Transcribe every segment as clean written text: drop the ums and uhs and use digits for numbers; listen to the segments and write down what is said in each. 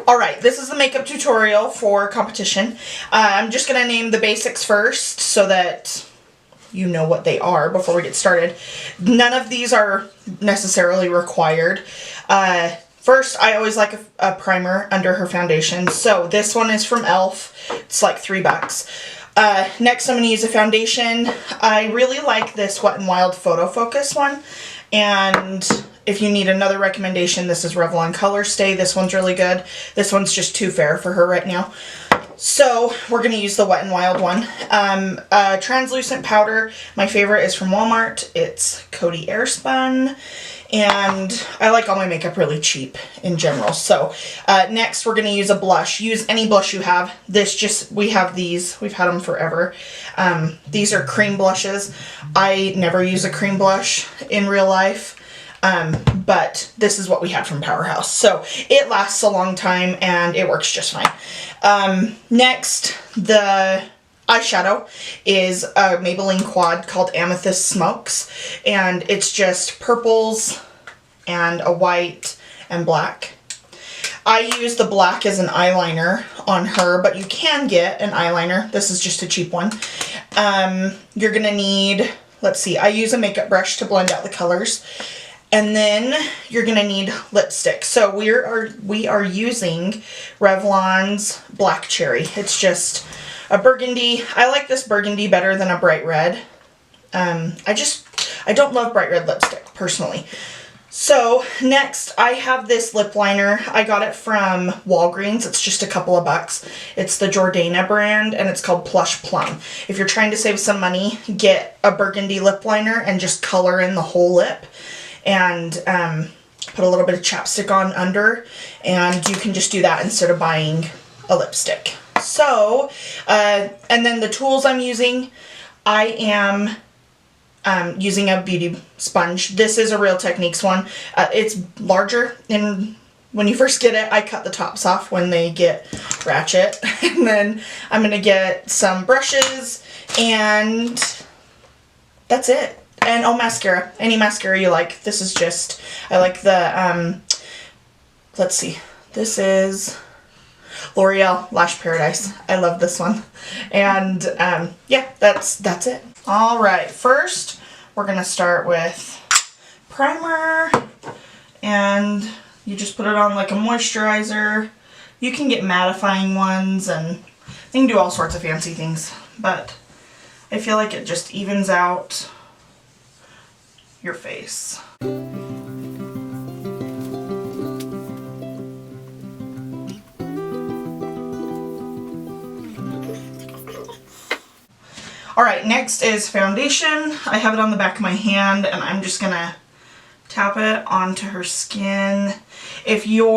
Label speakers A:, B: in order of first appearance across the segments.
A: Alright, this is the makeup tutorial for competition. I'm just going to name the basics first so that you know what they are before we get started. None of these are necessarily required. First, I always like a primer under her foundation. So this one is from e.l.f. It's like $3. Next, I'm going to use a foundation. I really like this Wet n Wild Photo Focus one. And if you need another recommendation, this is Revlon Color Stay. This one's really good. This one's just too fair for her right now. So we're going to use the Wet n Wild one. Translucent powder. My favorite is from Walmart. It's Coty Airspun. And I like all my makeup really cheap in general. So next we're going to use a blush. Use any blush you have. We have these. We've had them forever. These are cream blushes. I never use a cream blush in real life. But this is what we had from Powerhouse. So it lasts a long time and it works just fine. Next, the eyeshadow is a Maybelline quad called Amethyst Smokes. And it's just purples and a white and black. I use the black as an eyeliner on her, but you can get an eyeliner. This is just a cheap one. You're going to need, let's see, I use a makeup brush to blend out the colors. And then you're going to need lipstick. So we are using Revlon's Black Cherry. It's just a burgundy. I like this burgundy better than a bright red. I don't love bright red lipstick personally. So next I have this lip liner. I got it from Walgreens. It's just a couple of bucks. It's the Jordana brand and it's called Plush Plum. If you're trying to save some money, get a burgundy lip liner and just color in the whole lip. And put a little bit of chapstick on under, and you can just do that instead of buying a lipstick. So, and then the tools I'm using, I am using a beauty sponge. This is a Real Techniques one. It's larger, and when you first get it, I cut the tops off when they get ratchet. And then I'm going to get some brushes, and that's it. And oh, mascara. Any mascara you like. This is just, I like the, let's see. This is L'Oreal Lash Paradise. I love this one. And yeah, that's it. All right, first we're going to start with primer. And you just put it on like a moisturizer. You can get mattifying ones and you can do all sorts of fancy things. But I feel like it just evens out your face. Alright, next is foundation. I have it on the back of my hand and I'm just gonna tap it onto her skin. If you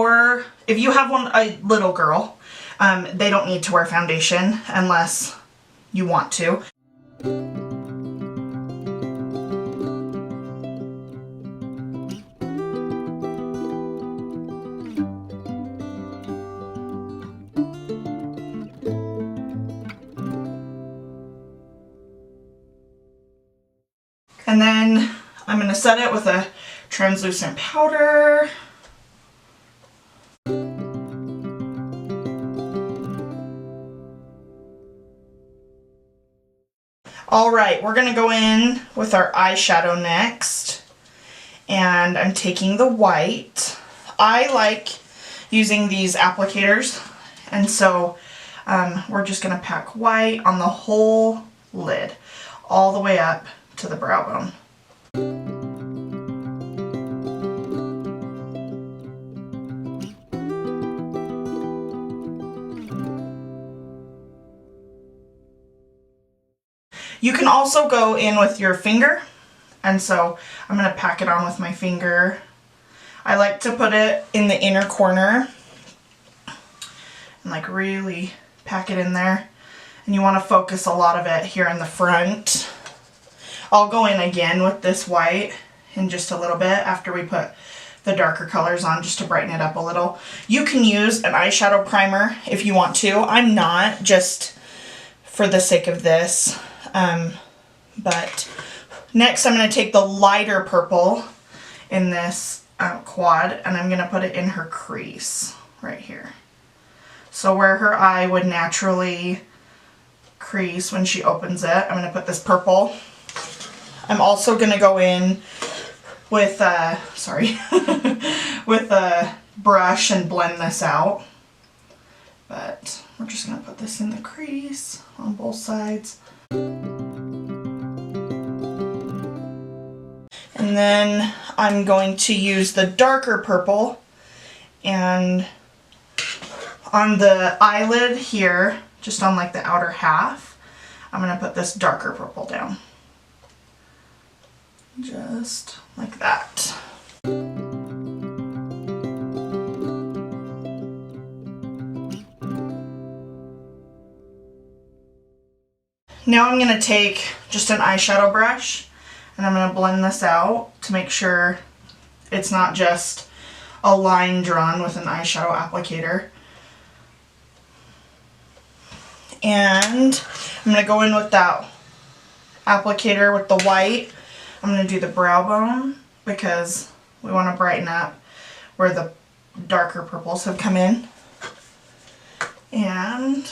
A: have a little girl, they don't need to wear foundation unless you want to. And then I'm going to set it with a translucent powder. Alright, we're going to go in with our eyeshadow next. And I'm taking the white. I like using these applicators. And so we're just going to pack white on the whole lid, all the way up to the brow bone. You can also go in with your finger, and so I'm going to pack it on with my finger. I like to put it in the inner corner and like really pack it in there. And you want to focus a lot of it here in the front. I'll go in again with this white in just a little bit after we put the darker colors on just to brighten it up a little. You can use an eyeshadow primer if you want to. I'm not, just for the sake of this. But next I'm going to take the lighter purple in this quad and I'm going to put it in her crease right here. So where her eye would naturally crease when she opens it, I'm going to put this purple. I'm also going to go in with with a brush and blend this out. But we're just going to put this in the crease on both sides. And then I'm going to use the darker purple, and on the eyelid here, just on like the outer half, I'm going to put this darker purple down. Just like that. Now I'm going to take just an eyeshadow brush and I'm going to blend this out to make sure it's not just a line drawn with an eyeshadow applicator. And I'm going to go in with that applicator with the white. I'm going to do the brow bone because we want to brighten up where the darker purples have come in. And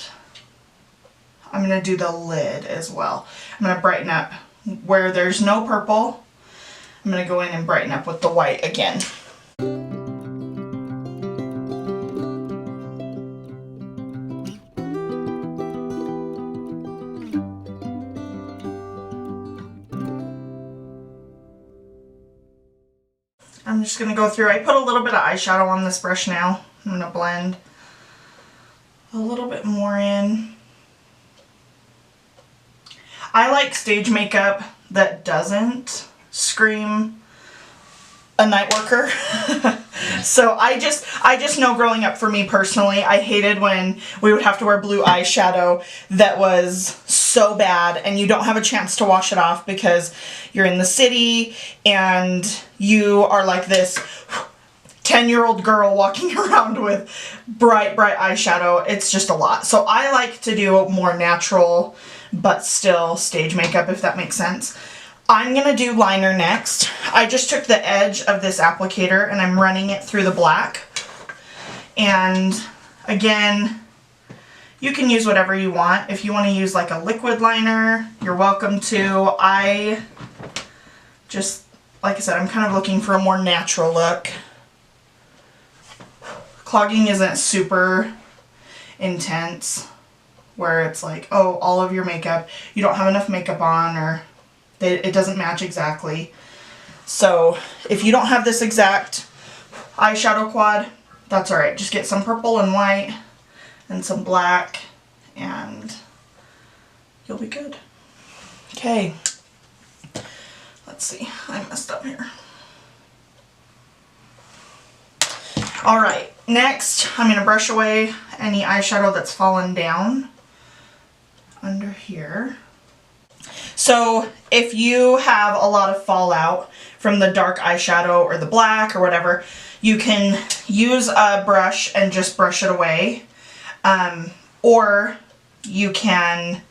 A: I'm going to do the lid as well. I'm going to brighten up where there's no purple. I'm going to go in and brighten up with the white again. I'm just going to go through. I put a little bit of eyeshadow on this brush now. I'm going to blend a little bit more in. I like stage makeup that doesn't scream a night worker. So I just know growing up for me personally, I hated when we would have to wear blue eyeshadow that was so bad and you don't have a chance to wash it off because you're in the city and you are like this 10-year-old girl walking around with bright eyeshadow. It's just a lot. So I like to do more natural but still stage makeup, if that makes sense. I'm going to do liner next. I just took the edge of this applicator and I'm running it through the black. And again, you can use whatever you want. If you want to use like a liquid liner, you're welcome to. I just, like I said, I'm kind of looking for a more natural look. Clogging isn't super intense where it's like, oh, all of your makeup, you don't have enough makeup on, or it doesn't match exactly. So if you don't have this exact eyeshadow quad, that's alright. Just get some purple and white and some black and you'll be good. Okay, let's see, I messed up here. Alright, next I'm going to brush away any eyeshadow that's fallen down under here. So if you have a lot of fallout from the dark eyeshadow or the black or whatever, you can use a brush and just brush it away. Or you can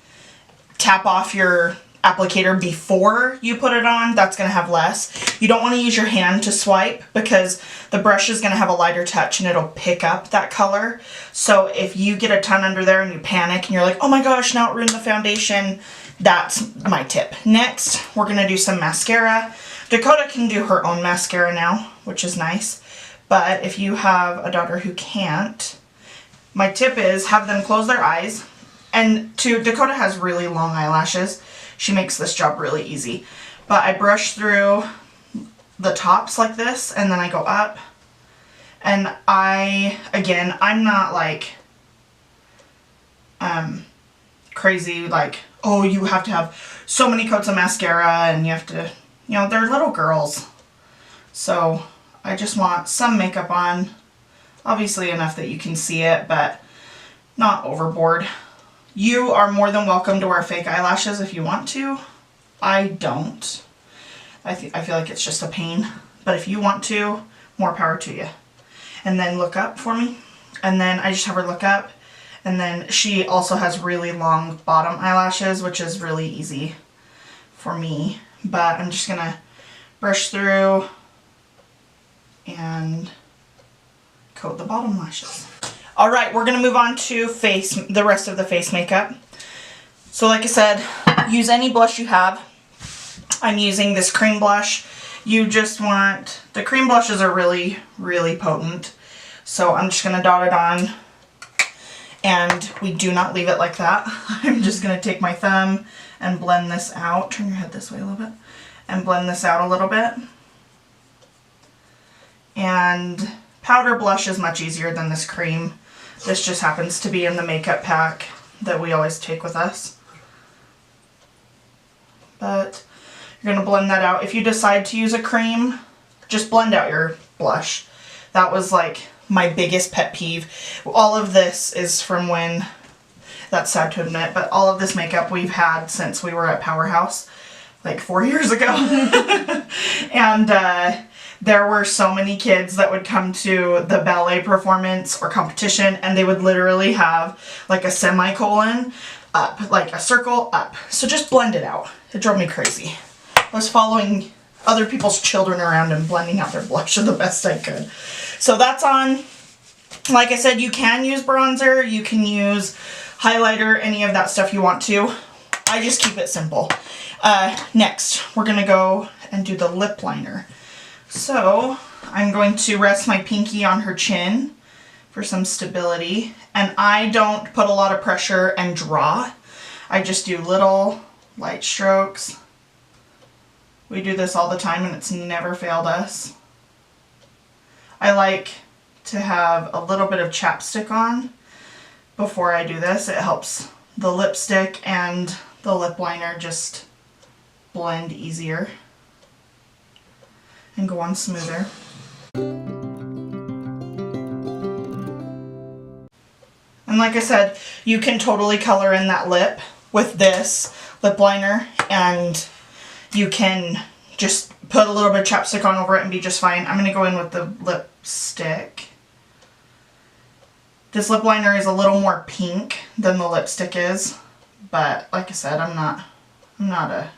A: tap off your applicator before you put it on. That's going to have less. You don't want to use your hand to swipe because the brush is going to have a lighter touch and it'll pick up that color. So if you get a ton under there and you panic and you're like, oh my gosh, now it ruined the foundation, that's my tip. Next, we're going to do some mascara. Dakota can do her own mascara now, which is nice. But if you have a daughter who can't, my tip is have them close their eyes. And Dakota has really long eyelashes. She makes this job really easy. But I brush through the tops like this and then I go up. And I'm not like crazy like, oh, you have to have so many coats of mascara and you have to, they're little girls. So I just want some makeup on. Obviously enough that you can see it, but not overboard. You are more than welcome to wear fake eyelashes if you want to. I don't. I feel like it's just a pain. But if you want to, more power to you. And then look up for me. And then I just have her look up. And then she also has really long bottom eyelashes, which is really easy for me. But I'm just going to brush through and coat the bottom lashes. All right, we're gonna move on to the rest of the face makeup. So like I said, use any blush you have. I'm using this cream blush. You just want, the cream blushes are really, really potent. So I'm just gonna dot it on, and we do not leave it like that. I'm just gonna take my thumb and blend this out. Turn your head this way a little bit. And blend this out a little bit. And powder blush is much easier than this cream. This just happens to be in the makeup pack that we always take with us. But you're going to blend that out. If you decide to use a cream, just blend out your blush. That was like my biggest pet peeve. All of this is from when, that's sad to admit, but all of this makeup we've had since we were at Powerhouse, like 4 years ago. And there were so many kids that would come to the ballet performance or competition, and they would literally have like a semicolon up, like a circle up. So just blend it out. It drove me crazy. I was following other people's children around and blending out their blush the best I could. So that's on. Like I said, you can use bronzer, you can use highlighter, any of that stuff you want to. I just keep it simple. Next, we're going to go and do the lip liner. So I'm going to rest my pinky on her chin for some stability. And I don't put a lot of pressure and draw. I just do little light strokes. We do this all the time and it's never failed us. I like to have a little bit of chapstick on before I do this. It helps the lipstick and the lip liner just blend easier and go on smoother. And like I said, you can totally color in that lip with this lip liner, and you can just put a little bit of chapstick on over it and be just fine. I'm going to go in with the lipstick. This lip liner is a little more pink than the lipstick is, but like I said, I'm not a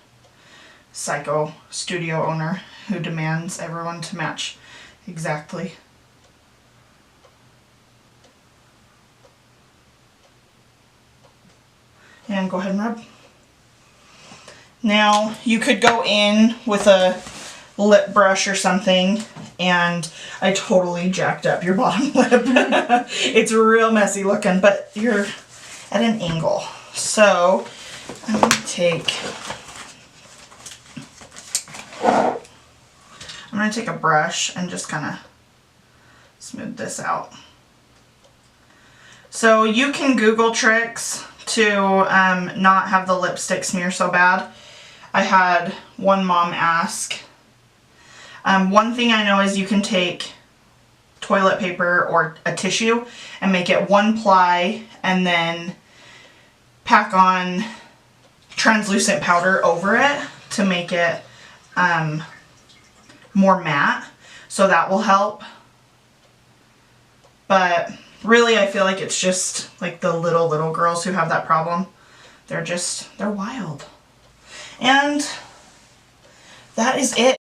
A: psycho studio owner who demands everyone to match exactly. And go ahead and rub. Now you could go in with a lip brush or something, and I totally jacked up your bottom lip. It's real messy looking, but you're at an angle. So I'm going to take a brush and just kind of smooth this out. So you can Google tricks to not have the lipstick smear so bad. I had one mom ask. One thing I know is you can take toilet paper or a tissue and make it one ply and then pack on translucent powder over it to make it more matte. So that will help. But really, I feel like it's just like the little girls who have that problem. They're wild. And that is it.